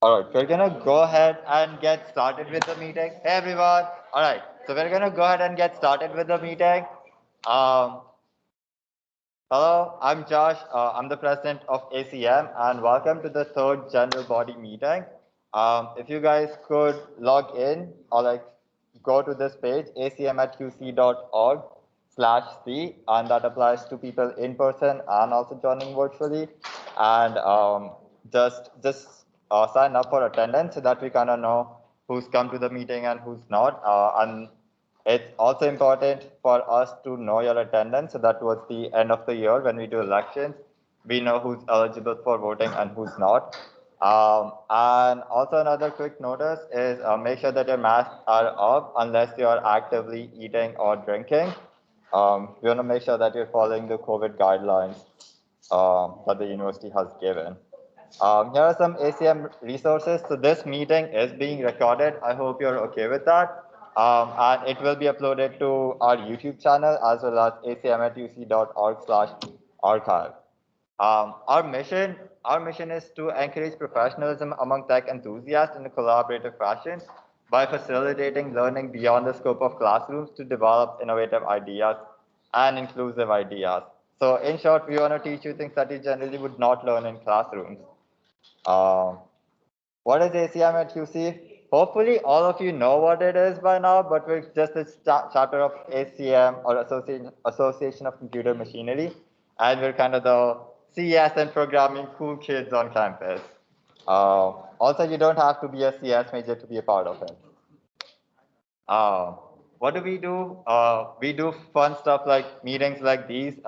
All right, we're gonna go ahead and get started with the meeting. Hey everyone. All right, so we're gonna go ahead and get started with the meeting. Um, Hello, I'm Josh. I'm the president of ACM, and welcome to the third general body meeting. If you guys could log in or go to this page, acm@qc.org/c, and that applies to people in person and also joining virtually. And just sign up for attendance so that we kind of know who's come to the meeting and who's not. And it's also important for us to know your attendance so that towards the end of the year, when we do elections, we know who's eligible for voting and who's not. And also another quick notice is make sure that your masks are up unless you are actively eating or drinking. We want to make sure that you're following the COVID guidelines that the university has given. Here are some ACM resources. So this meeting is being recorded. I hope you're okay with that. And it will be uploaded to our YouTube channel as well as acm@uc.org/archive. Our mission is to encourage professionalism among tech enthusiasts in a collaborative fashion by facilitating learning beyond the scope of classrooms to develop innovative ideas and inclusive ideas. So in short, we want to teach you things that you generally would not learn in classrooms. Um, what is ACM at QC? Hopefully, all of you know what it is by now, but we're just a chapter of ACM or Association of Computer Machinery, and we're kind of the CS and programming cool kids on campus. Also, you don't have to be a CS major to be a part of it. Uh, what do? We do fun stuff like meetings like these.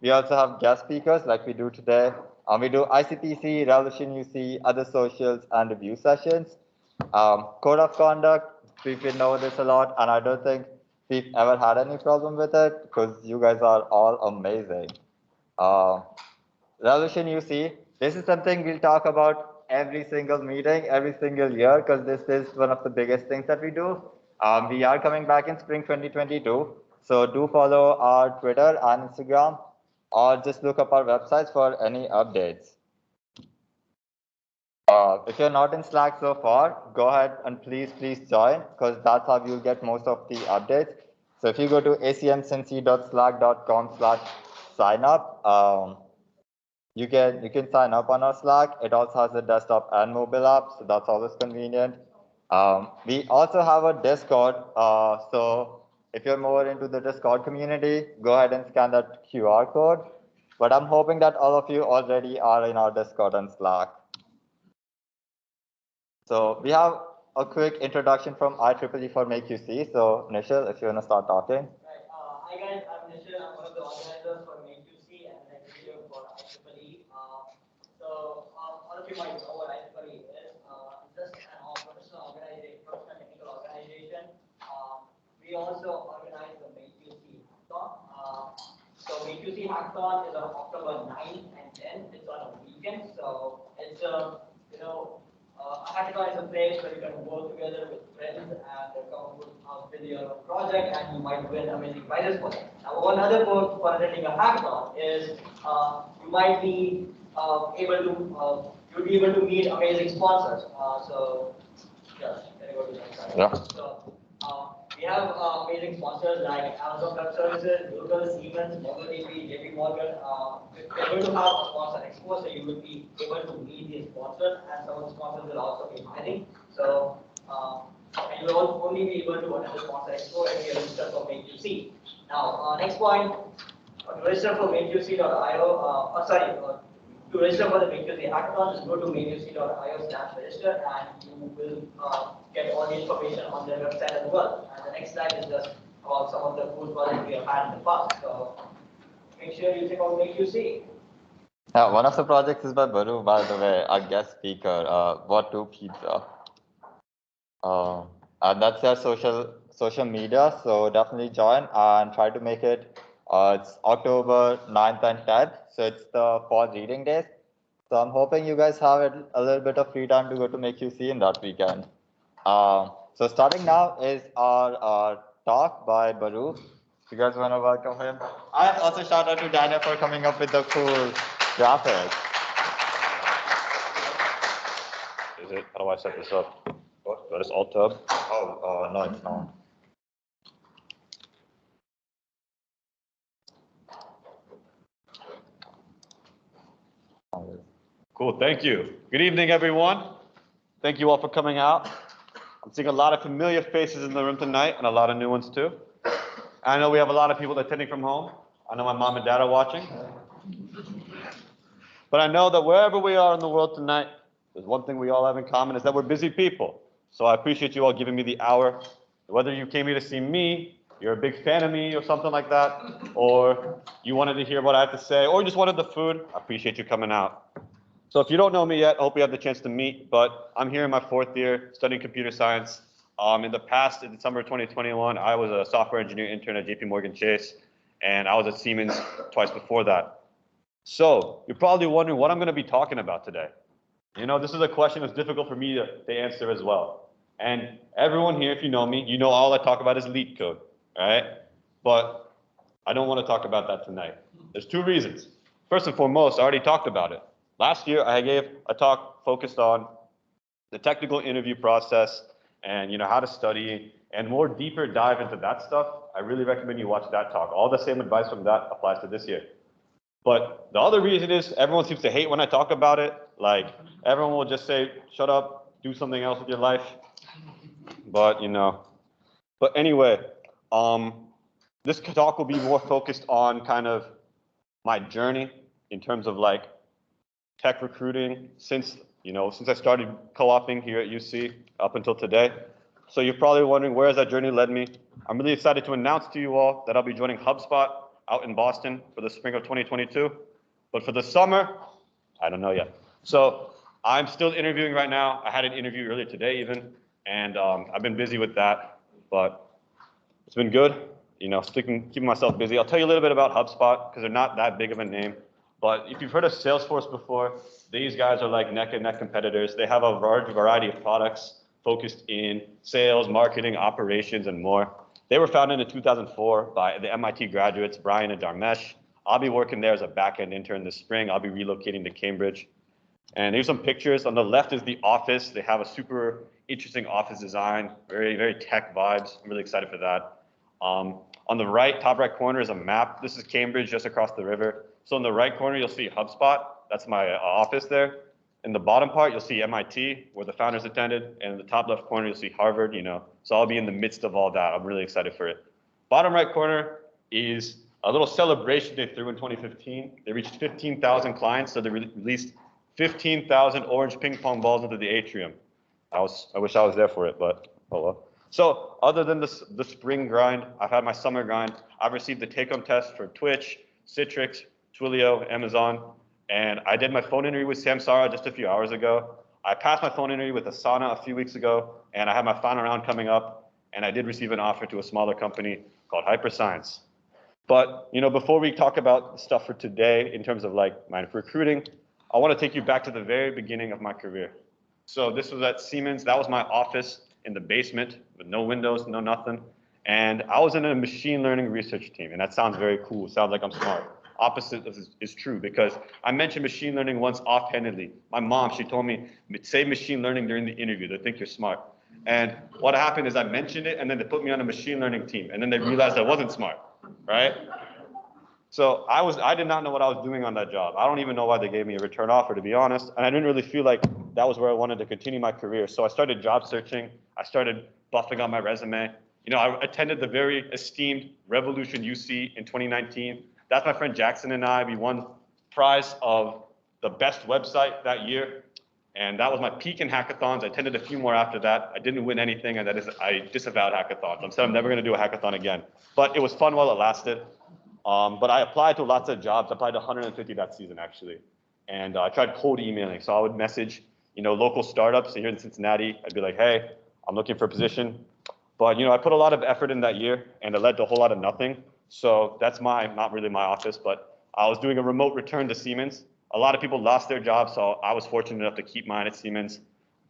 We also have guest speakers like we do today. We do ICPC, Revolution UC, other socials, and review sessions. Code of conduct, we've been over this a lot, and I don't think we've ever had any problem with it because you guys are all amazing. Uh, Revolution UC, this is something we'll talk about every single meeting, every single year, because this is one of the biggest things that we do. We are coming back in spring 2022, so do follow our Twitter and Instagram, or just look up our websites for any updates. If you're not in Slack so far, go ahead and please join, because that's how you'll get most of the updates. So if you go to acmcincy.slack.com/sign up, you can sign up on our Slack. It also has a desktop and mobile app, so that's always convenient. We also have a Discord. So if you're more into the Discord community, go ahead and scan that QR code. But I'm hoping that all of you already are in our Discord and Slack. So we have a quick introduction from IEEE for Make You See. So Nishal, if you want to start talking. Right. Hi guys, I'm Nishal. I'm one of the organizers for Make You See and an executive for IEEE. All of you might know what IEEE is. It's just a professional organization, professional technical organization. We also organize the Make You See hackathon. Make You See hackathon is on October 9th and 10th. It's on a weekend, so it's a hackathon is a place where you can work together with friends and come up with your project, and you might win amazing prizes for it. Now, one other perk for attending a hackathon is you might be able to you'll be able to meet amazing sponsors. Yes, can I go to the next slide? Yeah. We have amazing sponsors like Amazon Web Services, Google, Siemens, MongoDB, JP Morgan. We're going to have a sponsor expo, so you will be able to meet these sponsors, and some of the sponsors will also be hiring. And you will only be able to attend the sponsor expo if you register for Make You See. Now, next point, to register for makeyouSee.io, to register for the Make You See hackathon, just go to makeyouSee.io/register, and you will get all the information on their website as well. And the next slide is just about some of the cool projects we have had in the past. So make sure you check out Make You See. Yeah, one of the projects is by Baru, by the way, our guest speaker. What to pizza? Uh, and that's their social media. So definitely join and try to make it. It's October 9th and 10th. So it's the fall reading days. So I'm hoping you guys have a little bit of free time to go to Make You See in that weekend. So starting now is our talk by Baru. You guys want to welcome him? And also shout out to Daniel for coming up with the cool graphics. Is it? How do I set this up? What? That is Alt Tab. Oh, no, it's not. Cool, thank you. Good evening, everyone. Thank you all for coming out. I'm seeing a lot of familiar faces in the room tonight and a lot of new ones too. I know we have a lot of people attending from home. I know my mom and dad are watching. But I know that wherever we are in the world tonight, there's one thing we all have in common is that we're busy people. So I appreciate you all giving me the hour. Whether you came here to see me, you're a big fan of me or something like that, or you wanted to hear what I have to say, or you just wanted the food, I appreciate you coming out. So if you don't know me yet, I hope we have the chance to meet, but I'm here in my 4th year studying computer science. In the past, in December 2021, I was a software engineer intern at JP Chase, and I was at Siemens twice before that. So you're probably wondering what I'm going to be talking about today. You know, this is a question that's difficult for me to answer as well. And everyone here, if you know me, you know all I talk about is leak code, right? But I don't want to talk about that tonight. There's 2 reasons. First and foremost, I already talked about it. Last year, I gave a talk focused on the technical interview process and, you know, how to study and more deeper dive into that stuff. I really recommend you watch that talk. All the same advice from that applies to this year. But the other reason is everyone seems to hate when I talk about it. Like, everyone will just say, shut up, do something else with your life. But, you know, but anyway, this talk will be more focused on kind of my journey in terms of like tech recruiting since I started co-oping here at UC up until today. So you're probably wondering, where has that journey led me? I'm really excited to announce to you all that I'll be joining HubSpot out in Boston for the spring of 2022. But for the summer, I don't know yet. So I'm still interviewing right now. I had an interview earlier today even, and I've been busy with that, but it's been good, you know, keeping myself busy. I'll tell you a little bit about HubSpot because they're not that big of a name. But if you've heard of Salesforce before, these guys are like neck and neck competitors. They have a large variety of products focused in sales, marketing, operations, and more. They were founded in 2004 by the MIT graduates, Brian and Dharmesh. I'll be working there as a back-end intern this spring. I'll be relocating to Cambridge. And here's some pictures. On the left is the office. They have a super interesting office design, very, very tech vibes. I'm really excited for that. On the right, top right corner is a map. This is Cambridge, just across the river. So in the right corner, you'll see HubSpot. That's my office there. In the bottom part, you'll see MIT, where the founders attended. And in the top left corner, you'll see Harvard, you know. So I'll be in the midst of all that. I'm really excited for it. Bottom right corner is a little celebration they threw in 2015. They reached 15,000 clients, so they released 15,000 orange ping pong balls into the atrium. I wish I was there for it, but oh well. So other than the spring grind, I've had my summer grind. I've received the take-home test for Twitch, Citrix, Twilio, Amazon, and I did my phone interview with Samsara just a few hours ago. I passed my phone interview with Asana a few weeks ago, and I have my final round coming up, and I did receive an offer to a smaller company called Hyperscience. But, you know, before we talk about stuff for today in terms of like my recruiting, I want to take you back to the very beginning of my career. So this was at Siemens. That was my office in the basement with no windows, no nothing. And I was in a machine learning research team, and that sounds very cool. It sounds like I'm smart. Opposite is true because I mentioned machine learning once offhandedly. My mom, she told me, say machine learning during the interview. They think you're smart. And what happened is I mentioned it, and then they put me on a machine learning team, and then they realized I wasn't smart, right? So I did not know what I was doing on that job. I don't even know why they gave me a return offer, to be honest. And I didn't really feel like that was where I wanted to continue my career. So I started job searching. I started buffing up my resume. You know, I attended the very esteemed Revolution UC in 2019. That's my friend Jackson and I. We won prize of the best website that year. And that was my peak in hackathons. I attended a few more after that. I didn't win anything, and that is, I disavowed hackathons. I said I'm never going to do a hackathon again. But it was fun while it lasted. But I applied to lots of jobs. I applied to 150 that season, actually. And I tried cold emailing. So I would message, you know, local startups here in Cincinnati. I'd be like, hey, I'm looking for a position. But, you know, I put a lot of effort in that year, and it led to a whole lot of nothing. So that's not really my office, but I was doing a remote return to Siemens. A lot of people lost their jobs, so I was fortunate enough to keep mine at Siemens.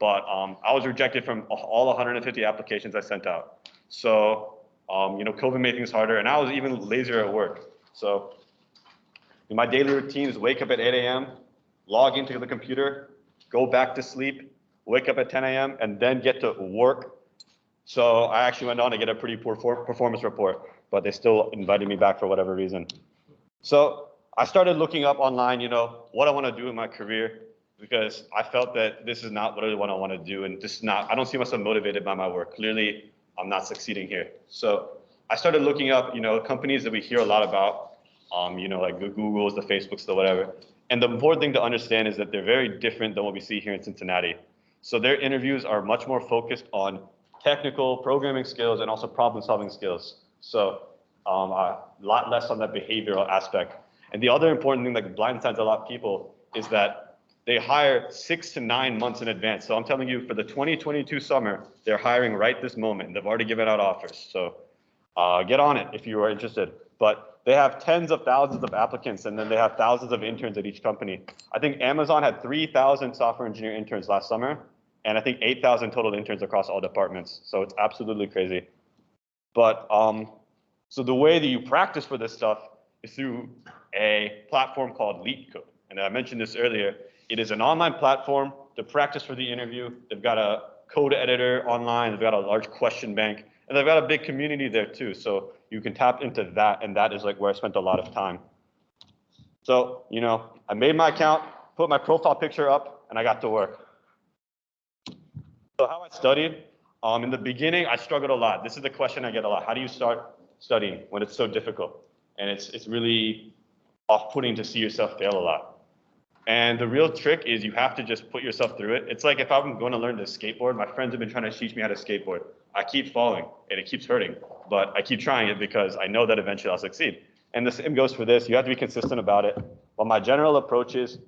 But I was rejected from all 150 applications I sent out. So, you know, COVID made things harder, and I was even lazier at work. So my daily routine is wake up at 8 a.m., log into the computer, go back to sleep, wake up at 10 a.m. and then get to work. So I actually went on to get a pretty poor performance report, but they still invited me back for whatever reason. So I started looking up online, what I want to do in my career, because I felt that this is not really what I want to do. And this is not, I don't see myself motivated by my work. Clearly, I'm not succeeding here. So I started looking up, companies that we hear a lot about, like the Googles, the Facebooks, the whatever. And the important thing to understand is that they're very different than what we see here in Cincinnati. So their interviews are much more focused on technical programming skills and also problem solving skills. So a lot less on that behavioral aspect. And the other important thing that blindsides a lot of people is that they hire 6 to 9 months in advance. So I'm telling you, for the 2022 summer, they're hiring right this moment. They've already given out offers. So get on it if you are interested. But they have tens of thousands of applicants, and then they have thousands of interns at each company. I think Amazon had 3,000 software engineer interns last summer, and I think 8,000 total interns across all departments. So it's absolutely crazy. But so the way that you practice for this stuff is through a platform called LeetCode. And I mentioned this earlier. It is an online platform to practice for the interview. They've got a code editor online. They've got a large question bank. And they've got a big community there too. So you can tap into that. And that is like where I spent a lot of time. So, I made my account, put my profile picture up, and I got to work. So how I studied, in the beginning, I struggled a lot. This is the question I get a lot. How do you start studying when it's so difficult? And it's really off-putting to see yourself fail a lot. And the real trick is you have to just put yourself through it. It's like if I'm going to learn to skateboard, my friends have been trying to teach me how to skateboard. I keep falling and it keeps hurting, but I keep trying it because I know that eventually I'll succeed. And the same goes for this. You have to be consistent about it. But my general approach is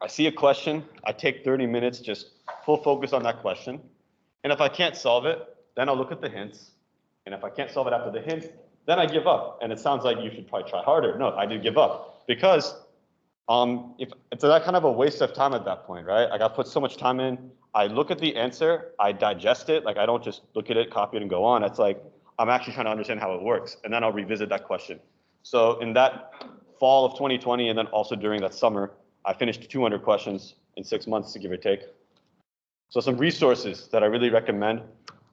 I see a question, I take 30 minutes, just full focus on that question. And if I can't solve it, then I'll look at the hints. And if I can't solve it after the hints, then I give up. And it sounds like you should probably try harder. No, I do give up because if it's that kind of a waste of time at that point, right? Like I put so much time in, I look at the answer, I digest it. Like I don't just look at it, copy it and go on. It's like, I'm actually trying to understand how it works. And then I'll revisit that question. So in that fall of 2020, and then also during that summer, I finished 200 questions in 6 months, to give or take. So some resources that I really recommend.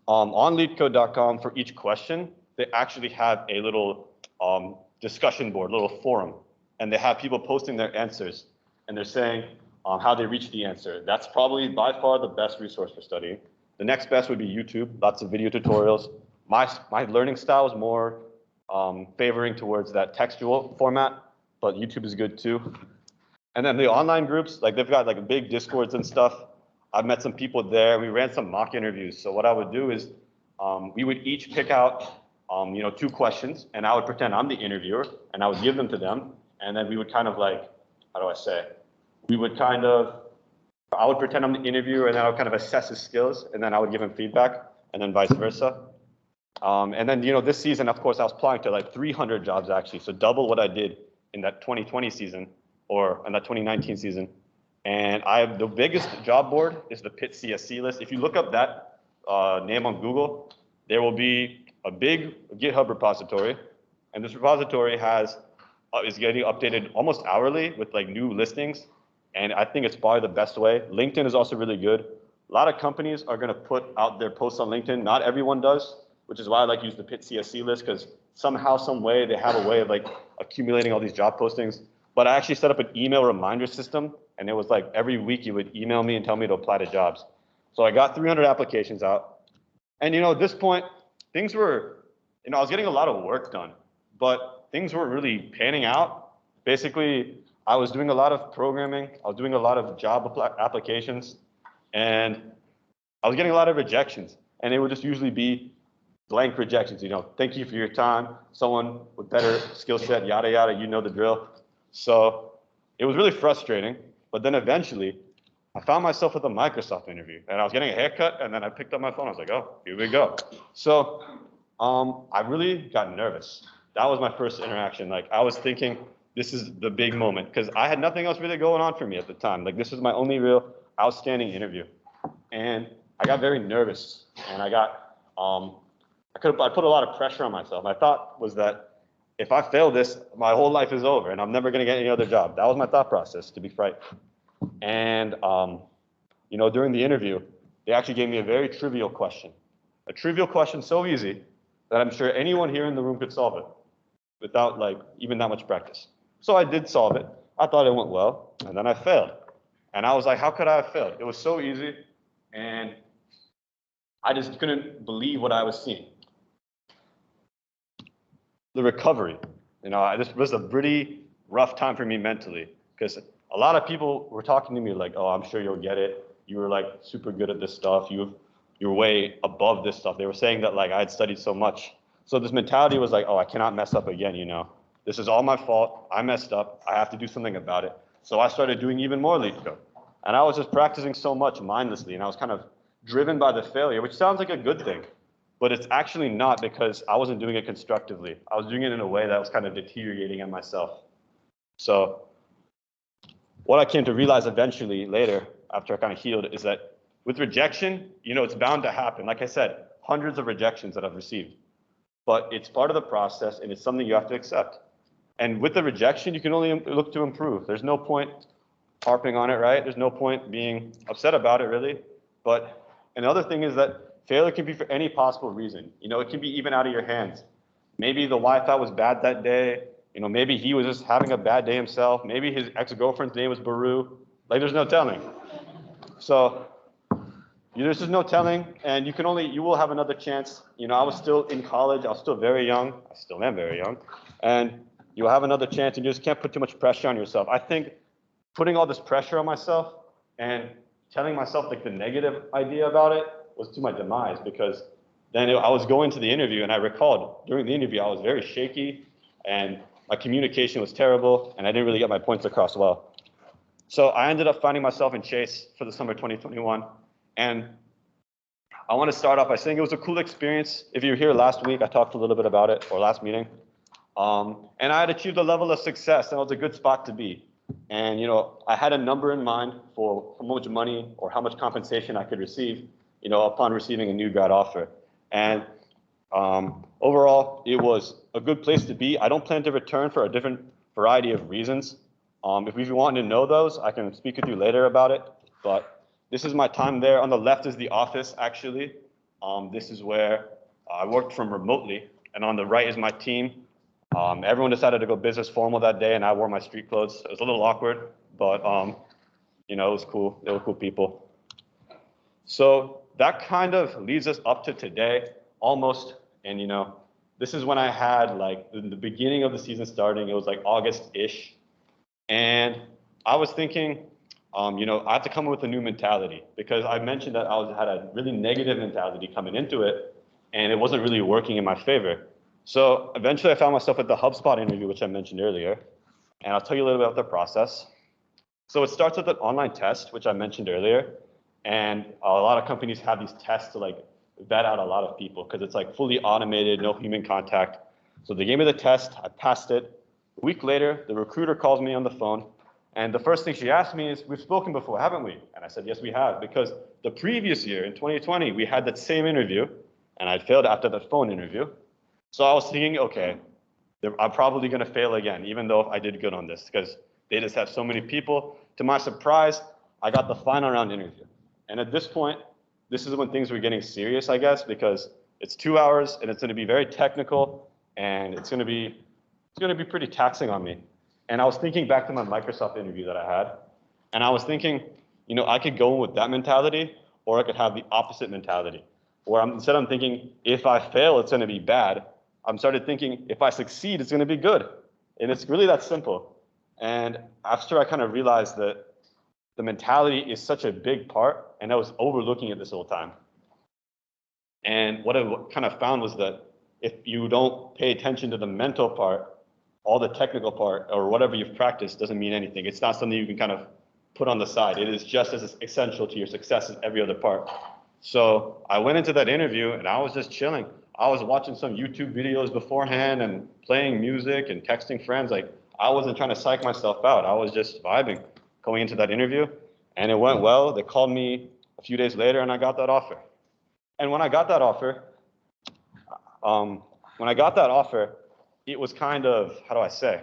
On leetcode.com for each question, they actually have a little discussion board, little forum. And they have people posting their answers, and they're saying how they reach the answer. That's probably by far the best resource for studying. The next best would be YouTube, lots of video tutorials. My learning style is more favoring towards that textual format, but YouTube is good too. And then the online groups, like they've got like big Discords and stuff. I've met some people there. We ran some mock interviews. So what I would do is we would each pick out 2 questions, and I would pretend I'm the interviewer, and I would give them to them. And then we would kind of like, how do I say? I would pretend I'm the interviewer, and then I would kind of assess his skills, and then I would give him feedback, and then vice versa. And then, this season, of course, I was applying to like 300 jobs actually, so double what I did in that 2020 season or in that 2019 season. And the biggest job board is the PIT CSC list. If you look up that name on Google, there will be a big GitHub repository, and this repository is getting updated almost hourly with like new listings. And I think it's probably the best way. LinkedIn is also really good. A lot of companies are going to put out their posts on LinkedIn. Not everyone does, which is why I like to use the PIT CSC list, because somehow, some way, they have a way of like accumulating all these job postings. But I actually set up an email reminder system, and it was like every week you would email me and tell me to apply to jobs. So I got 300 applications out. And at this point, things were, I was getting a lot of work done, but things were really panning out. Basically, I was doing a lot of programming. I was doing a lot of job applications, and I was getting a lot of rejections. And it would just usually be blank rejections. Thank you for your time. Someone with better skill set, yada, yada, you know the drill. So it was really frustrating. But then eventually, I found myself with a Microsoft interview, and I was getting a haircut, and then I picked up my phone. I was like, oh, here we go. So I really got nervous. That was my first interaction. Like I was thinking, this is the big moment, because I had nothing else really going on for me at the time. Like this was my only real outstanding interview, and I got very nervous, and I put a lot of pressure on myself. My thought was that if I fail this, my whole life is over, and I'm never going to get any other job. That was my thought process, to be frank. And during the interview, they actually gave me a very trivial question. A trivial question so easy that I'm sure anyone here in the room could solve it without like even that much practice. So I did solve it. I thought it went well, and then I failed. And I was like, how could I have failed? It was so easy, and I just couldn't believe what I was seeing. The recovery, this was a pretty rough time for me mentally, because a lot of people were talking to me like, oh, I'm sure you'll get it. You were like super good at this stuff. You're way above this stuff. They were saying that like I had studied so much. So this mentality was like, oh, I cannot mess up again, This is all my fault. I messed up. I have to do something about it. So I started doing even more lead code. And I was just practicing so much mindlessly, and I was kind of driven by the failure, which sounds like a good thing, but it's actually not, because I wasn't doing it constructively. I was doing it in a way that was kind of deteriorating in myself. So what I came to realize eventually later, after I kind of healed, is that with rejection, it's bound to happen. Like I said, hundreds of rejections that I've received, but it's part of the process, and it's something you have to accept. And with the rejection, you can only look to improve. There's no point harping on it, right? There's no point being upset about it, really. But another thing is that failure can be for any possible reason. It can be even out of your hands. Maybe the Wi-Fi was bad that day. Maybe he was just having a bad day himself. Maybe his ex-girlfriend's name was Baru. Like, there's no telling. So there's just no telling, and you will have another chance. I was still in college. I was still very young. I still am very young. And you'll have another chance, and you just can't put too much pressure on yourself. I think putting all this pressure on myself and telling myself like the negative idea about it was to my demise, because then I was going to the interview, and I recalled during the interview I was very shaky, and my communication was terrible, and I didn't really get my points across well. So I ended up finding myself in Chase for the summer 2021, and I want to start off by saying it was a cool experience. If you were here last week, I talked a little bit about it, or last meeting. And I had achieved a level of success, and it was a good spot to be. And I had a number in mind for how much money or how much compensation I could receive, upon receiving a new grad offer. And overall, it was a good place to be. I don't plan to return for a different variety of reasons. If you want to know those, I can speak with you later about it. But this is my time there. On the left is the office, actually. This is where I worked from remotely. And on the right is my team. Everyone decided to go business formal that day, and I wore my street clothes. It was a little awkward, but it was cool. They were cool people. So that kind of leads us up to today, almost. And this is when I had like the beginning of the season starting. It was like August-ish, and I was thinking, I have to come up with a new mentality, because I mentioned that I had a really negative mentality coming into it, and it wasn't really working in my favor. So eventually I found myself at the Hubspot interview, which I mentioned earlier, and I'll tell you a little bit about the process. So it starts with an online test, which I mentioned earlier, and a lot of companies have these tests to like vet out a lot of people, because it's like fully automated, no human contact. So they gave me the test, I passed it. A week later, the recruiter calls me on the phone, and the first thing she asked me is, we've spoken before, haven't we? And I said, yes, we have, because the previous year, in 2020, we had that same interview, and I failed after that phone interview. So I was thinking, okay, I'm probably going to fail again, even though I did good on this, because they just have so many people. To my surprise, I got the final round interview. And at this point, this is when things were getting serious, I guess, because it's 2 hours, and it's going to be very technical, and it's going to be pretty taxing on me. And I was thinking back to my Microsoft interview that I had, and I was thinking, I could go in with that mentality, or I could have the opposite mentality, where instead I'm thinking, if I fail, it's going to be bad. I'm started thinking, if I succeed, it's going to be good. And it's really that simple. And after I kind of realized that the mentality is such a big part, and I was overlooking it this whole time. And what I kind of found was that if you don't pay attention to the mental part, all the technical part, or whatever you've practiced doesn't mean anything. It's not something you can kind of put on the side. It is just as essential to your success as every other part. So I went into that interview, and I was just chilling. I was watching some YouTube videos beforehand and playing music and texting friends. Like, I wasn't trying to psych myself out. I was just vibing going into that interview, and it went well. They called me a few days later, and I got that offer. And when I got that offer, it was kind of, how do I say?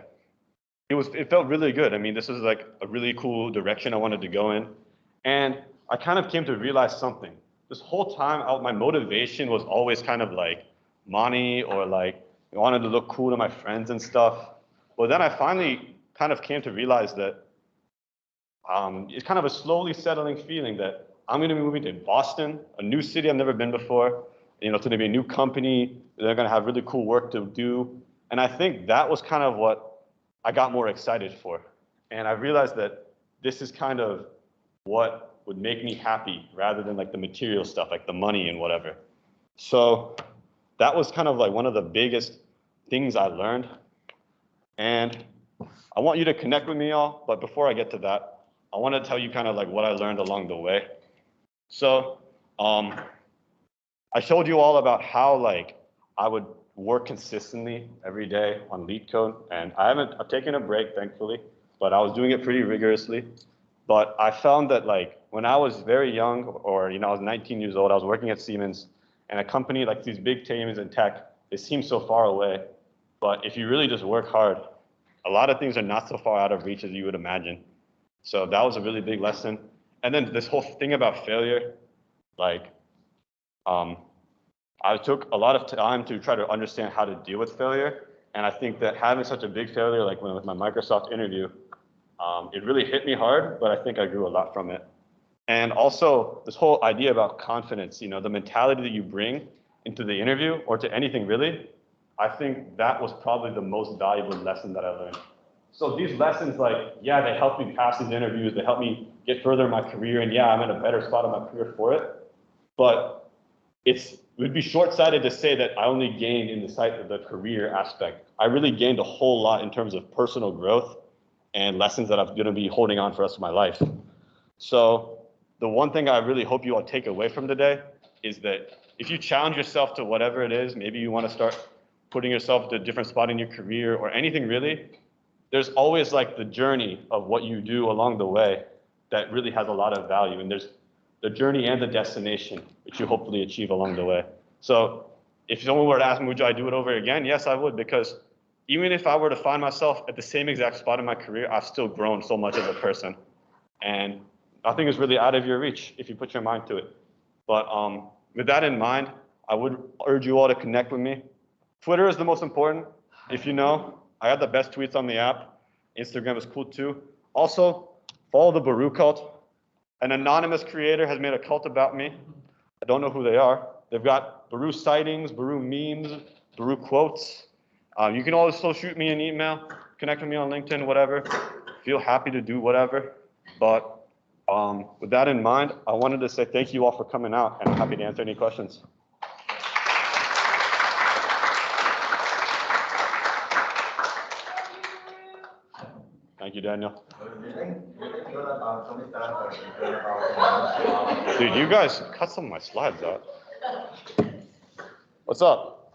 It felt really good. I mean, this was like a really cool direction I wanted to go in. And I kind of came to realize something. This whole time, my motivation was always kind of like money or like I wanted to look cool to my friends and stuff. But then I finally kind of came to realize that it's kind of a slowly settling feeling that I'm going to be moving to Boston, a new city I've never been before. You know, it's going to be a new company. They're going to have really cool work to do. And I think that was kind of what I got more excited for. And I realized that this is kind of what would make me happy rather than like the material stuff, like the money and whatever. So that was kind of like one of the biggest things I learned. And I want you to connect with me all, but before I get to that, I want to tell you kind of like what I learned along the way. So I showed you all about how like I would work consistently every day on lead code, and I've taken a break, thankfully, but I was doing it pretty rigorously. But I found that like when I was very young, or I was 19 years old, I was working at Siemens, and a company like these big teams in tech, they seem so far away. But if you really just work hard, a lot of things are not so far out of reach as you would imagine. So that was a really big lesson. And then this whole thing about failure, like I took a lot of time to try to understand how to deal with failure. And I think that having such a big failure, like with my Microsoft interview, it really hit me hard, but I think I grew a lot from it. And also this whole idea about confidence, the mentality that you bring into the interview or to anything really, I think that was probably the most valuable lesson that I learned. So these lessons, like, yeah, they helped me pass these interviews, they helped me get further in my career, and yeah, I'm in a better spot in my career for it. But it would be short-sighted to say that I only gained in the career aspect. I really gained a whole lot in terms of personal growth and lessons that I'm going to be holding on for the rest of my life. So the one thing I really hope you all take away from today is that if you challenge yourself to whatever it is, maybe you want to start putting yourself to a different spot in your career or anything really, there's always like the journey of what you do along the way that really has a lot of value. And there's the journey and the destination, which you hopefully achieve along the way. So if someone were to ask me, would I do it over again? Yes, I would, because even if I were to find myself at the same exact spot in my career, I've still grown so much as a person. And nothing is really out of your reach if you put your mind to it. But with that in mind, I would urge you all to connect with me. Twitter is the most important. If you know, I got the best tweets on the app. Instagram is cool too. Also, follow the Baru cult. An anonymous creator has made a cult about me. I don't know who they are. They've got Baru sightings, Baru memes, Baru quotes. You can also shoot me an email, connect with me on LinkedIn, whatever. Feel happy to do whatever. But with that in mind, I wanted to say thank you all for coming out, and I'm happy to answer any questions. Thank you, Daniel. Dude, you guys cut some of my slides out. What's up?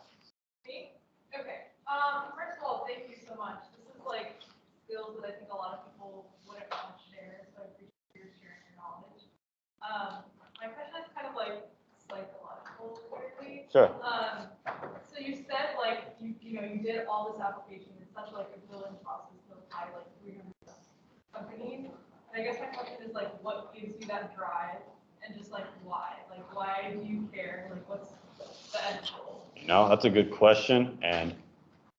Me? Okay. First of all, thank you so much. This is like skills that I think a lot of people wouldn't want to share, so I appreciate you sharing your knowledge. My question is kind of like psychological, weirdly. Sure. So you said like you did all this application. It's such like a grueling process to apply like 300 companies. And I guess my question is like, what gives you that drive, and just like why? Like why do you care? Like what's the end goal? That's a good question, and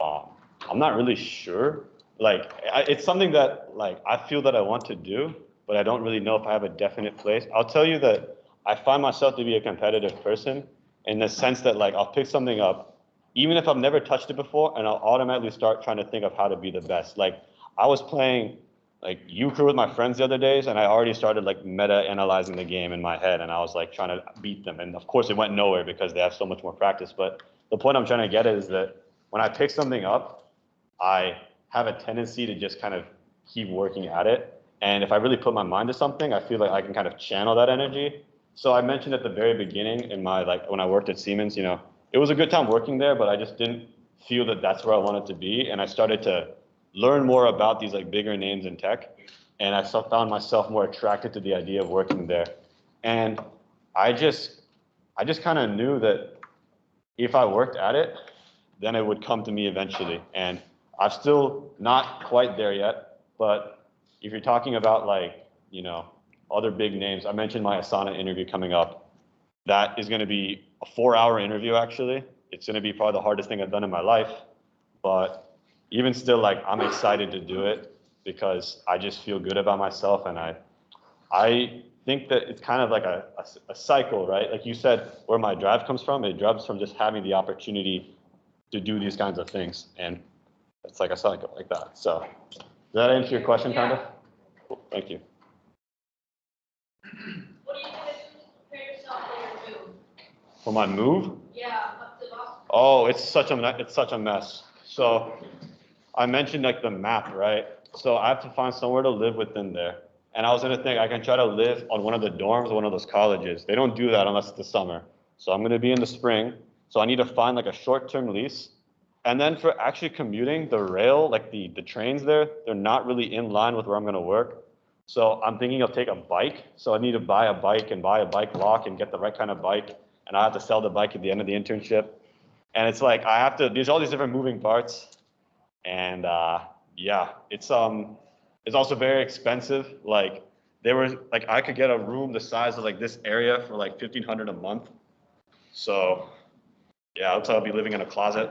I'm not really sure. Like, it's something that like I feel that I want to do, but I don't really know if I have a definite place. I'll tell you that I find myself to be a competitive person in the sense that like I'll pick something up, even if I've never touched it before, and I'll automatically start trying to think of how to be the best. Like I was playing like euchre with my friends the other days, and I already started like meta-analyzing the game in my head, and I was like trying to beat them. And of course it went nowhere because they have so much more practice. But the point I'm trying to get is that when I pick something up, I have a tendency to just kind of keep working at it. And if I really put my mind to something, I feel like I can kind of channel that energy. So I mentioned at the very beginning in my, like when I worked at Siemens, it was a good time working there, but I just didn't feel that that's where I wanted to be. And I started to learn more about these like bigger names in tech. And I found myself more attracted to the idea of working there. And I just kind of knew that if I worked at it, then it would come to me eventually. And I'm still not quite there yet, but if you're talking about like, other big names. I mentioned my Asana interview coming up. That is going to be a 4-hour interview, actually. It's going to be probably the hardest thing I've done in my life. But even still, like, I'm excited to do it because I just feel good about myself. And I think that it's kind of like a cycle, right? Like you said, where my drive comes from, it drives from just having the opportunity to do these kinds of things. And it's like a cycle like that. So does that answer your question, kind of? Cool. Thank you. What are you gonna do to prepare yourself for your move? For my move? Yeah, up to Boston. Oh, it's such a mess. So I mentioned like the map, right? So I have to find somewhere to live within there. And I was gonna think I can try to live on one of the dorms of one of those colleges. They don't do that unless it's the summer. So I'm gonna be in the spring. So I need to find like a short-term lease. And then for actually commuting, the rail, like the trains there, they're not really in line with where I'm gonna work. So I'm thinking I'll take a bike. So I need to buy a bike and buy a bike lock and get the right kind of bike. And I have to sell the bike at the end of the internship. And it's like I have to, there's all these different moving parts. And yeah, it's also very expensive. Like there was like I could get a room the size of like this area for like $1,500 a month. So yeah, looks like I'll be living in a closet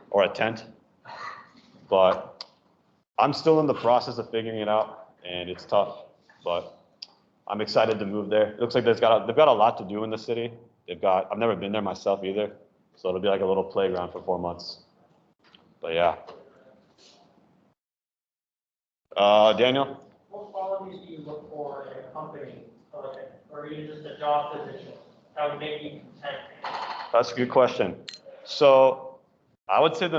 or a tent. But I'm still in the process of figuring it out, and it's tough. But I'm excited to move there. It looks like they've got a lot to do in the city. I've never been there myself either, so it'll be like a little playground for 4 months. But yeah. Daniel? What qualities do you look for in a company, or even just a job position, that would make you content? That's a good question. So I would say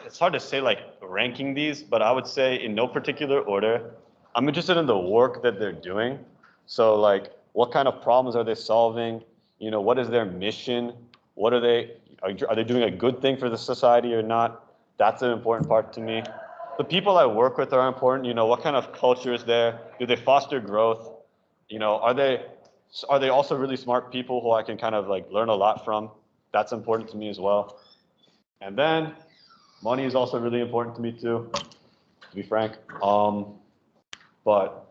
it's hard to say like ranking these, but I would say in no particular order, I'm interested in the work that they're doing. So like, what kind of problems are they solving? You know, what is their mission? Are they doing a good thing for the society or not? That's an important part to me. The people I work with are important. You know, what kind of culture is there? Do they foster growth? You know, are they also really smart people who I can kind of like learn a lot from? That's important to me as well. And then money is also really important to me too, to be frank. But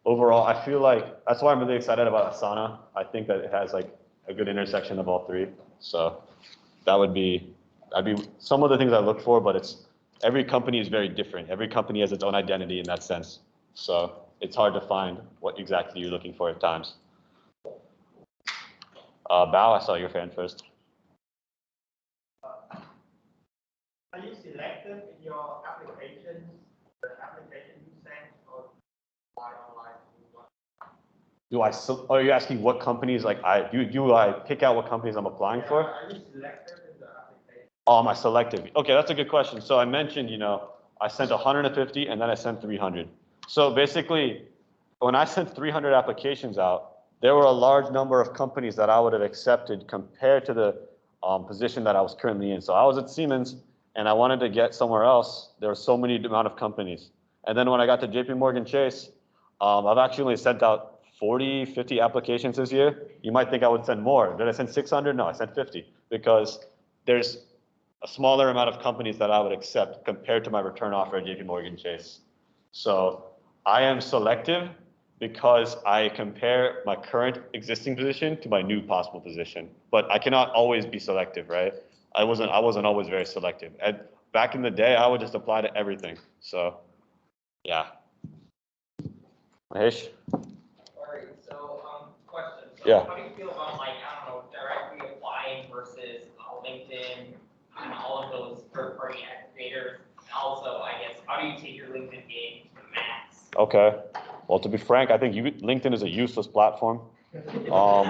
overall, I feel like that's why I'm really excited about Asana. I think that it has like a good intersection of all three. So that'd be some of the things I look for, but every company is very different. Every company has its own identity in that sense. So it's hard to find what exactly you're looking for at times. Bao, I saw your hand first. Are you selective in your applications, the application you send, or apply online? Are you asking what companies like do I pick out what companies I'm applying for? Are you selective in the application? Oh, am I selective? Okay, that's a good question. So I mentioned, you know, I sent 150 and then I sent 300. So basically, when I sent 300 applications out, there were a large number of companies that I would have accepted compared to the position that I was currently in. So I was at Siemens and I wanted to get somewhere else. There were so many amount of companies. And then when I got to JP Morgan Chase, I've actually only sent out 40, 50 applications this year. You might think I would send more. Did I send 600? No, I sent 50 because there's a smaller amount of companies that I would accept compared to my return offer at JP Morgan Chase. So I am selective because I compare my current existing position to my new possible position. But I cannot always be selective, right? I wasn't always very selective. And back in the day, I would just apply to everything. So yeah. Mahesh? Alright, so question. So Yeah. how do you feel about like, I don't know, directly applying versus LinkedIn and all of those third-party aggregators? And also, I guess, how do you take your LinkedIn game to the max? Okay. Well, to be frank, I think LinkedIn is a useless platform. No.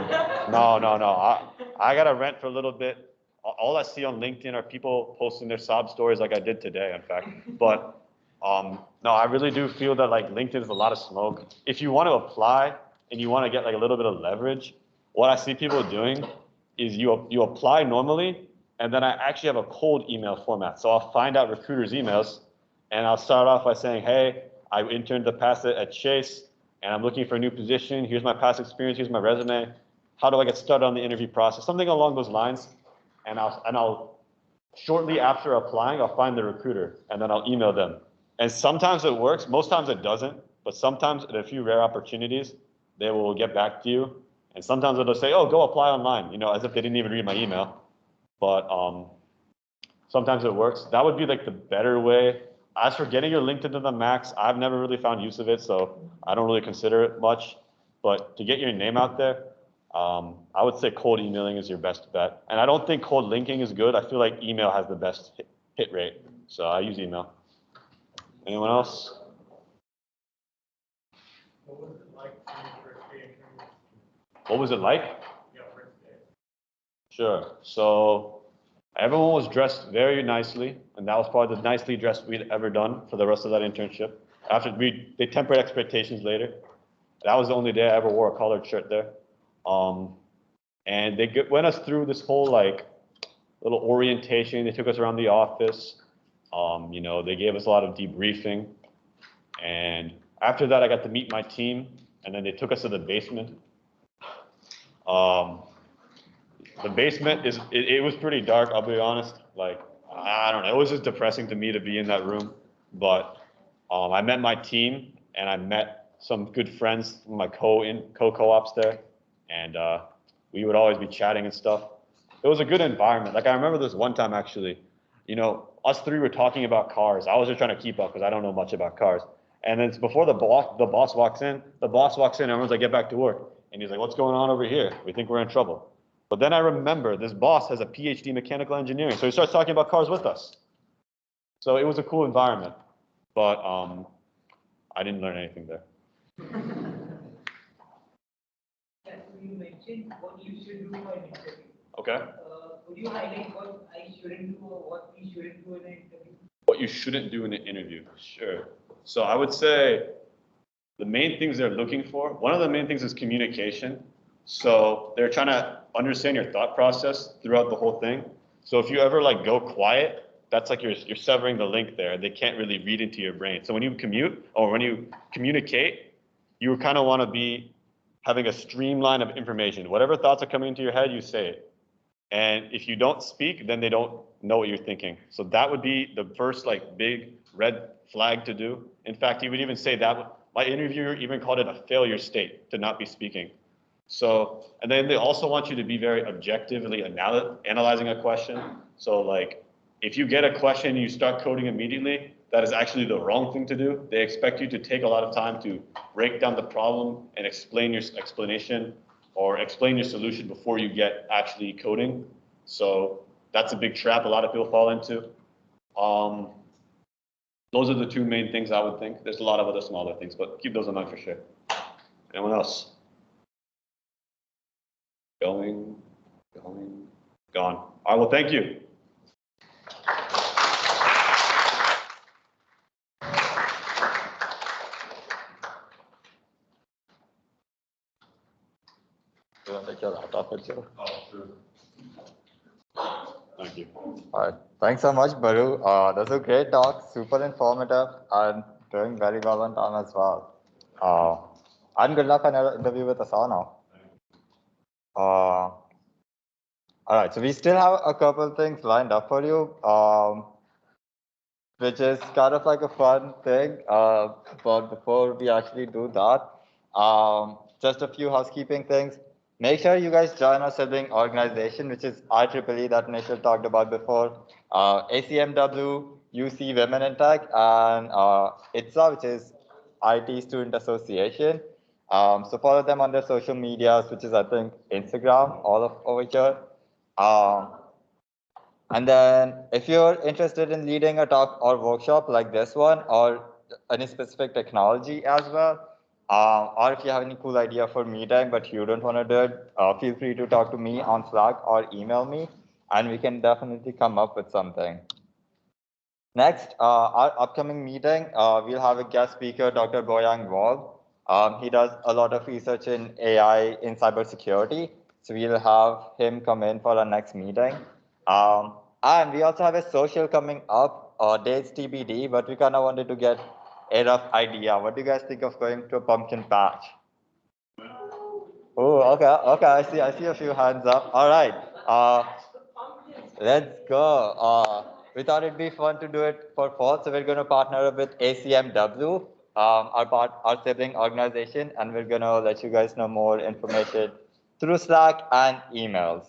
I got to rent for a little bit. All I see on LinkedIn are people posting their sob stories like I did today, in fact. But no, I really do feel that like LinkedIn is a lot of smoke. If you want to apply and you want to get like a little bit of leverage, what I see people doing is you apply normally, and then I actually have a cold email format. So I'll find out recruiters' emails, and I'll start off by saying, hey, I interned the past at Chase, and I'm looking for a new position. Here's my past experience. Here's my resume. How do I get started on the interview process? Something along those lines. And I'll shortly after applying, I'll find the recruiter, and then I'll email them. And sometimes it works. Most times it doesn't. but sometimes in a few rare opportunities, they will get back to you. And sometimes they'll say, oh, go apply online, as if they didn't even read my email. But sometimes it works. That would be like the better way. As for getting your LinkedIn to the max, I've never really found use of it, so I don't really consider it much. But to get your name out there, I would say cold emailing is your best bet. And I don't think cold linking is good. I feel like email has the best hit rate. So I use email. Anyone else? What was it like on your first day interview? What was it like? Yeah, first day. Sure. So everyone was dressed very nicely, and that was probably the nicely dressed we'd ever done for the rest of that internship. They tempered expectations later. That was the only day I ever wore a collared shirt there. And they went us through this whole like little orientation. They took us around the office. They gave us a lot of debriefing. And after that, I got to meet my team, and then they took us to the basement. The basement it was pretty dark, I'll be honest. Like, I don't know, it was just depressing to me to be in that room. But I met my team, and I met some good friends from my co-ops there. And we would always be chatting and stuff. It was a good environment. Like, I remember this one time actually, us three were talking about cars. I was just trying to keep up because I don't know much about cars. And then before the boss walks in, everyone's like, get back to work. And he's like, what's going on over here? We think we're in trouble. But then I remember this boss has a PhD in mechanical engineering. So he starts talking about cars with us. So it was a cool environment. But I didn't learn anything there. You mentioned what you should do for an interview. Okay. Could you highlight what I shouldn't do or what we shouldn't do in an interview? What you shouldn't do in an interview. Sure. So I would say the main things they're looking for, one of the main things is communication. So they're trying to understand your thought process throughout the whole thing. So if you ever like go quiet, that's like you're severing the link there. They can't really read into your brain. So when you commute or when you communicate, you kind of want to be having a streamline of information. Whatever thoughts are coming into your head, you say it. And if you don't speak, then they don't know what you're thinking. So that would be the first like big red flag to do. In fact, he would even say that my interviewer even called it a failure state to not be speaking. So, and then they also want you to be very objectively analyzing a question. So like, if you get a question and you start coding immediately, that is actually the wrong thing to do. They expect you to take a lot of time to break down the problem and explain your explanation or explain your solution before you get actually coding. So that's a big trap a lot of people fall into. Those are the two main things I would think. There's a lot of other smaller things, but keep those in mind for sure. Anyone else? Going, gone. All right, well, thank you. You want to take your laptop picture? Oh, sure. Thank you. All right. Thanks so much, Baru. That was a great talk, super informative, and doing very well on time as well. And good luck on your interview with Asana. All right, so we still have a couple things lined up for you, which is kind of like a fun thing. But before we actually do that, just a few housekeeping things. Make sure you guys join our sibling organization, which is IEEE that Nishal talked about before, ACMW, UC Women in Tech, and ITSA, which is IT Student Association. So follow them on their social medias, which is I think Instagram, all of over here. And then if you're interested in leading a talk or workshop like this one or any specific technology as well, or if you have any cool idea for meeting but you don't want to do it, feel free to talk to me on Slack or email me, and we can definitely come up with something. Next, our upcoming meeting, we'll have a guest speaker, Dr. Boyang Wall. He does a lot of research in AI in cybersecurity, so we'll have him come in for our next meeting. And we also have a social coming up, dates TBD, but we kind of wanted to get a rough idea. What do you guys think of going to a pumpkin patch? Oh, okay, I see a few hands up. All right, let's go. We thought it'd be fun to do it for fall, so we're going to partner up with ACMW. our sibling organization, and we're gonna let you guys know more information through Slack and emails.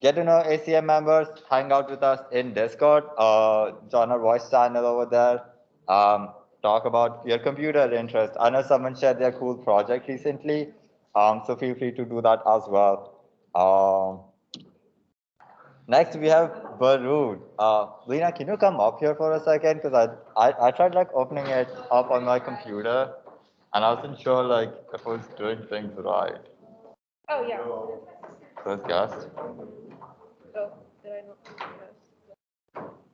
Get to know ACM members, hang out with us in Discord, join our voice channel over there, talk about your computer interest. I know someone shared their cool project recently, so feel free to do that as well. Next we have Barud. Lena, can you come up here for a second? Because I tried like opening it up on my computer, and I wasn't sure like if I was doing things right. Oh, yeah. First guest. Oh, did I not do this?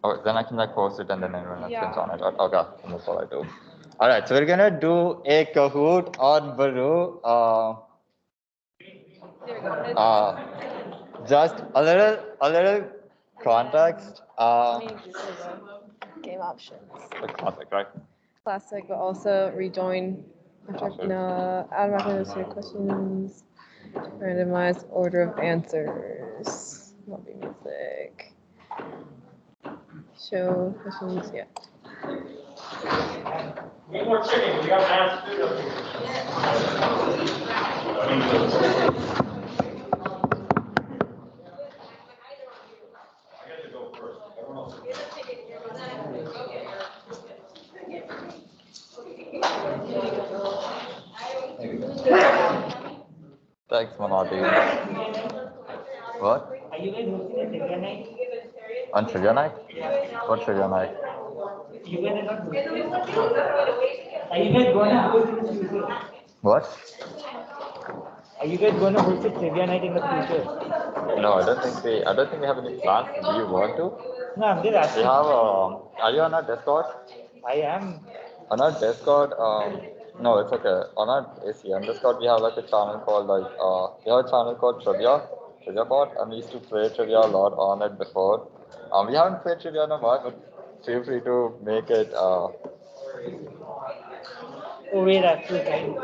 Oh, then I can like post it and then everyone else can Yeah. on it. Okay, that's what I do. All right, so we're gonna do a Kahoot on Baru. There we go. Just a little context. I mean, these are the game options. The context, right? Classic, but also rejoin after automatically answer questions. Randomized order of answers. Lobby music. Show questions, yeah. Need more chicken, we got mass food up here. I get to go first. Everyone else. Thanks, Manati. What? Are you guys hosting a trivia night? On trivia night? What trivia night? You guys are not hosting. Are you guys going to host in the future? What? Are you guys going to host a trivia night in the future? No, I don't think we have any plans. Do you want to? No, I'm just We asking. have. Are you on our Discord? I am. On our Discord, no, it's okay. On our ACM Discord, we have like a channel called we have a channel called Trivia Bot, and we used to play trivia a lot on it before. We haven't played trivia in a while, but feel free to make it. Oh, wait, I have to sign.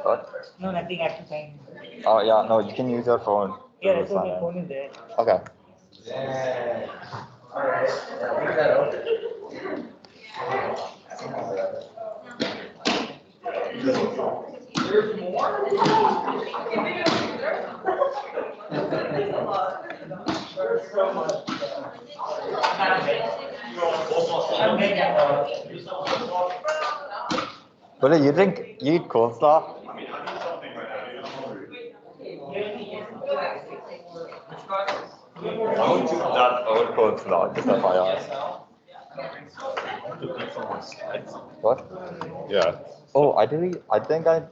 What? No, nothing, I have to sign. Oh yeah, no, you can use your phone. Yeah, to that's what sign my in. phone is there. Okay. But you eat coleslaw? I would choose that over coleslaw, just FYI. What? Yeah. Oh, I think I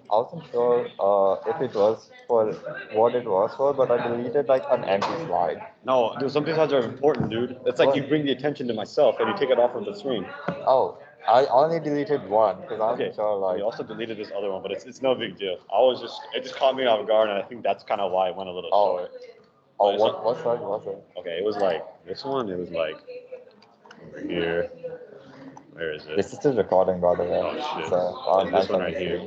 wasn't sure if it was for what it was for, but I deleted like an empty slide. No, dude, some things are important, dude. It's like you bring the attention to myself and you take it off of the screen. Oh, I only deleted one because I wasn't Okay. sure We like. also deleted this other one, but it's no big deal. It just caught me off guard, and I think that's kind of why it went a little Oh. short. Oh, But it's not- what slide was it? Okay, it was like this one. It was like over here. Where is This it? is still recording, by the way. Oh shit! So, And this one right here.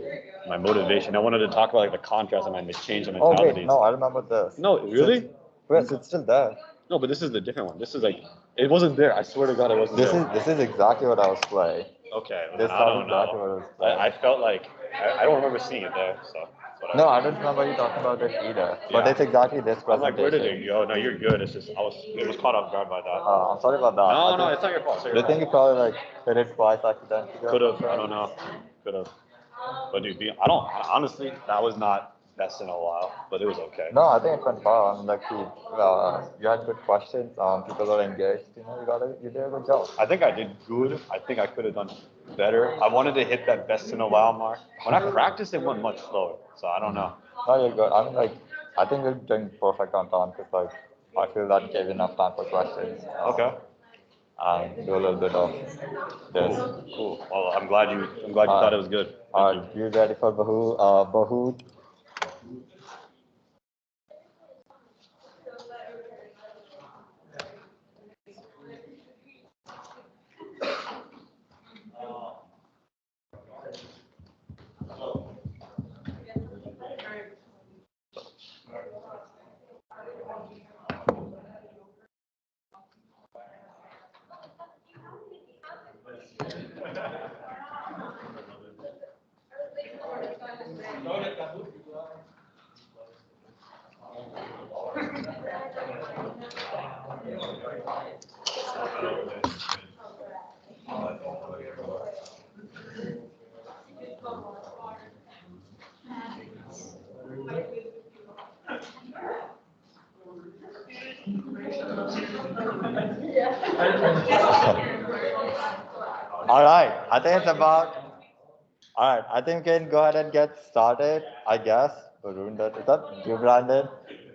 My motivation. I wanted to talk about like the contrast and my change of Oh mentalities. wait, no, I remember this. No, really? Yes, it's still there. No, but this is the different one. This is like it wasn't there. I swear to God, it wasn't there. This is exactly what I was playing. Okay, well, This then I sounds don't exactly what I know. was playing. I felt like I don't remember seeing it there, so that's what No, I don't remember you talking about it either. But Yeah. it's exactly this I'm like, where presentation. did it go? No, you're good. It's just it was caught off guard by that. I'm sorry about that. No, I no, think- it's not your fault. It's not Do your you think you fault. probably like hit it twice accidentally? Could have. I don't know. Could have. But dude, honestly, that was not best in a while, but it was okay. No, I think it went far. I mean, like you had good questions. People are engaged. You did a good job. I think I did good. I think I could have done better. I wanted to hit that best in a while mark. When I practiced, it went much slower. So I don't know. No, you're good. I mean, like, I think you're doing perfect on time because, like, I feel that gave enough time for questions. Okay. And do a little bit of this. Cool. Well, I'm glad you thought it was good. Thank you. You ready for Bahu? Bahu? All right, I think it's about. All right, I think we can go ahead and get started. I guess. Varun, is that you, Brandon?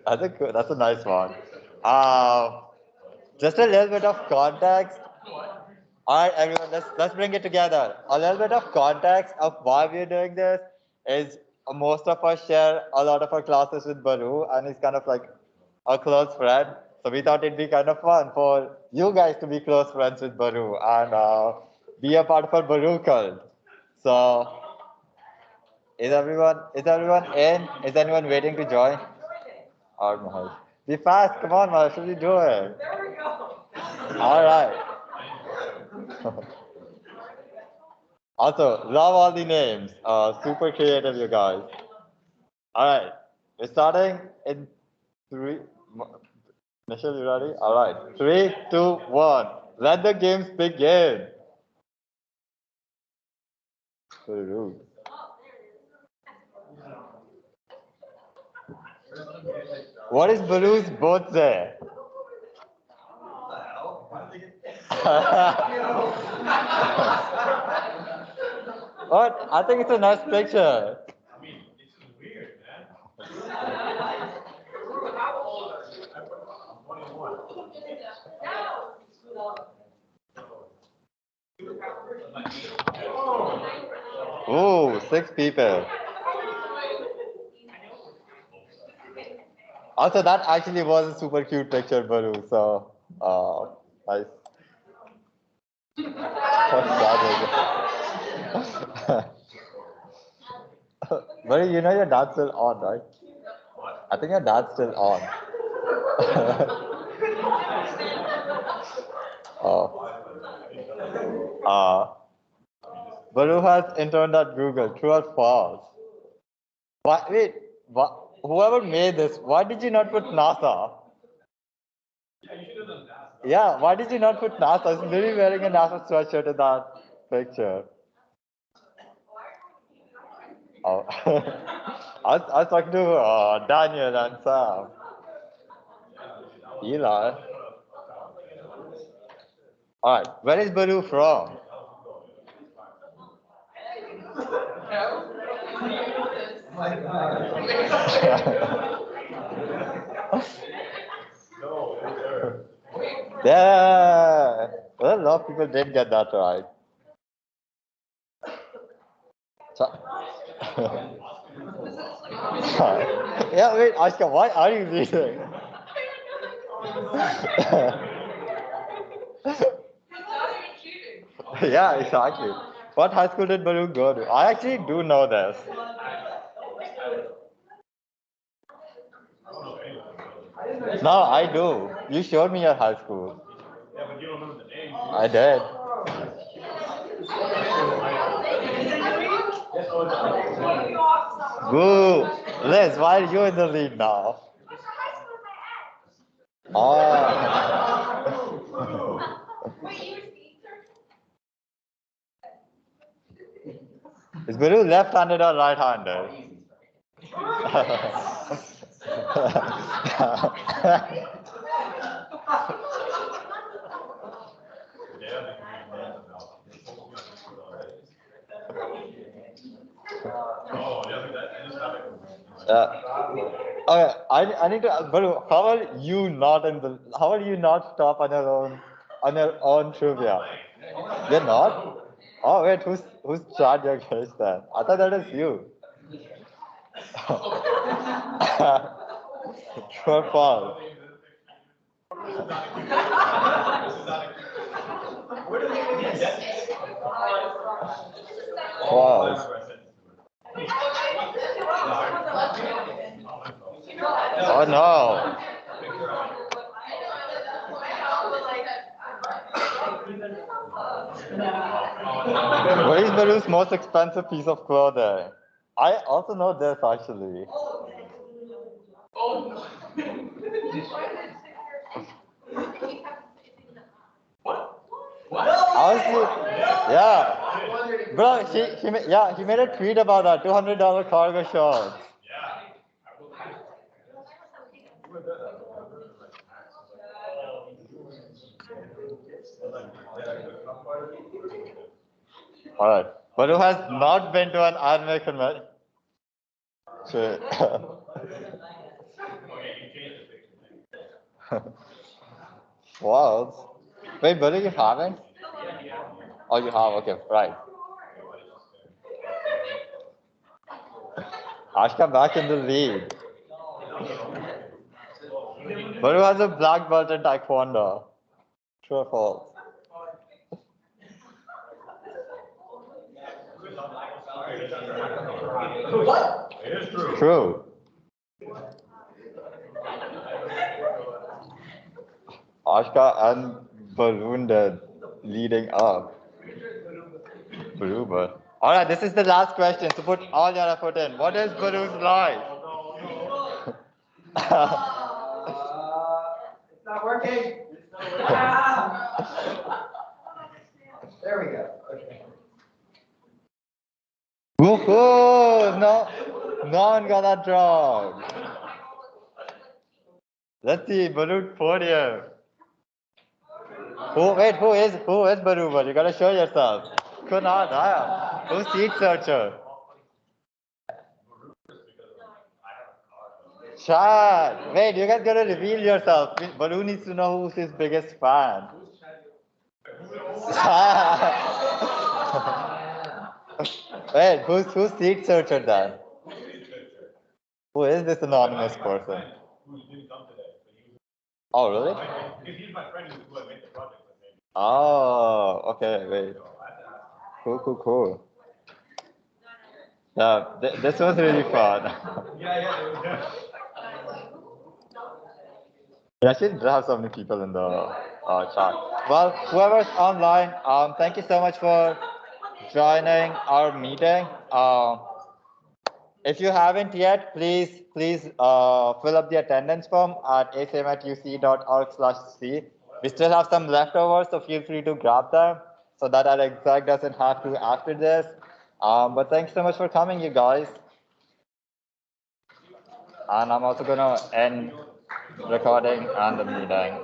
I think that's a nice one. Just a little bit of context. All right, everyone, let's bring it together. A little bit of context of why we're doing this is most of us share a lot of our classes with Baru, and he's kind of like a close friend. So we thought it'd be kind of fun for you guys to be close friends with Baru and be a part of our Baru cult. So is everyone in? Is anyone waiting to join? All right, Mahesh. Be fast, come on, Mahesh, what are you doing? All right. Also, love all the names. Super creative, you guys. All right, we're starting in three. Michelle, you ready? All right, 3, 2, 1. Let the games begin. Very rude. What is Baru's birthday? What? I think it's a nice picture. I mean, it's weird, man. I'm 21. Ooh, 6 people. Also, that actually was a super cute picture, Baru. So, nice. What's that? Baru, you know your dad's still on, right? I think your dad's still on. Baru has interned at Google. True or false? Why, wait, whoever made this, why did you not put NASA? Yeah, why did you not put NASA? He's literally wearing a NASA sweatshirt in that picture. Oh. I was talking to Daniel and Sam. Eli. Alright, where is Baru from? Yeah, well, a lot of people did get that right. Yeah, wait, Ashka, why are you reading? Yeah, exactly. What high school did Baru go to? I actually do know this. No, I do. You showed me your high school. Yeah, but you don't remember the name. I did. Boo! Liz, why are you in the lead now? Oh. Is Baru left-handed or right-handed? Okay, I need to, Baru, how are you not in the, how are you not top on your own trivia? You're not? Oh wait, who's Chad Yogesh then? I thought that was you. True or false? False. Oh no. What is Baru's most expensive piece of clothing? I also know this actually. Honestly, yeah. Bro, he made a tweet about that, $200 cargo shorts. Alright. But who has not been to an anime convention? Shit. Wow. Wait, Baru, you haven't? Oh, you have, okay, right. Ashka back in the lead. Baru has a black belt in Taekwondo. True or false? It is true. True. Ashka and Balloon did leading up. Baru. Alright, this is the last question, so put all your effort in. What is Baru's life? It's not working. There we go. Okay. Woohoo! No one got that wrong. Let's see, Baru podium. Who is Baru? You gotta show yourself. Kunal, who's seat searcher? Chad, wait, you guys gotta reveal yourself. Baru needs to know who's his biggest fan. Wait, who's seat searcher then? Who is this anonymous person? Oh, really? Because he's my friend who I made the project with. Oh, okay, wait. Cool. Yeah, this was really fun. Yeah. Yeah, I should have so many people in the chat. Well, whoever's online, thank you so much for joining our meeting. If you haven't yet, please fill up the attendance form at acm@uc.org/c. We still have some leftovers, so feel free to grab them so that our exec doesn't have to after this. But thanks so much for coming, you guys. And I'm also gonna end recording and the meeting.